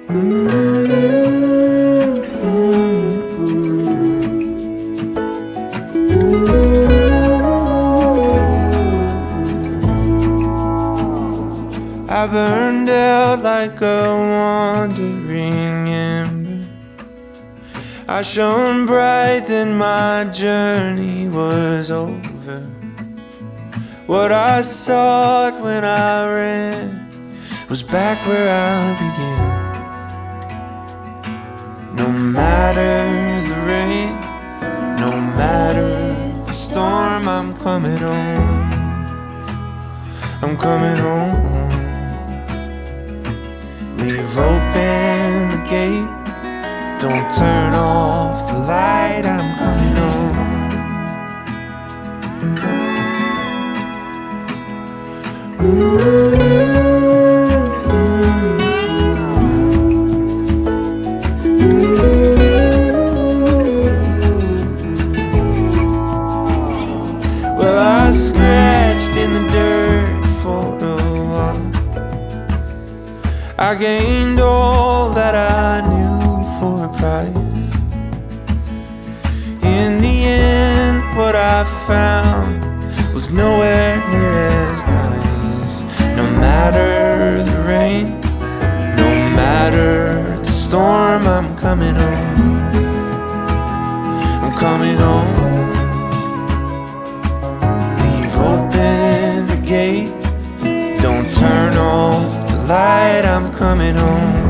I burned out like a wandering ember. I shone bright, then my journey was over. What I sought when I ran was back where I began. No matter the rain, no matter the storm, I'm coming home. I'm coming home. Leave open the gate, don't turn off the light, I'm coming home. Well, I scratched in the dirt for a while. I gained all that I knew for a price. In the end, what I found was nowhere near as nice. No matter the rain, no matter the storm, I'm coming home. I'm coming home. Leave open the gate, don't turn off the light, I'm coming home.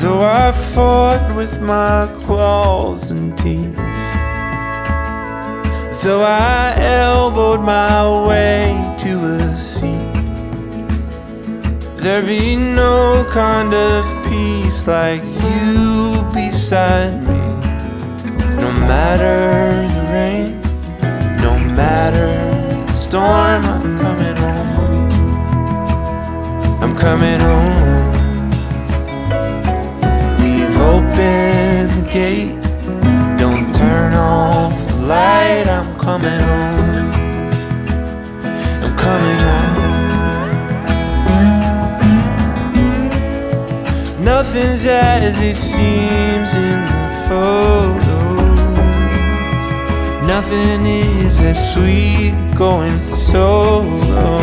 Though I fought with my claws and teeth, though I elbowed my way to a seat, there'd be no kind of peace like you beside me. No matter the rain, no matter the storm, I'm coming home. I'm coming home. Open the gate, don't turn off the light, I'm coming home. I'm coming home. Nothing's as it seems in the photo. Nothing is as sweet going solo.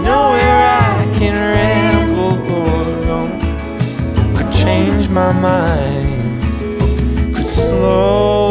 Nowhere I can ramble or roam, change my mind, could slow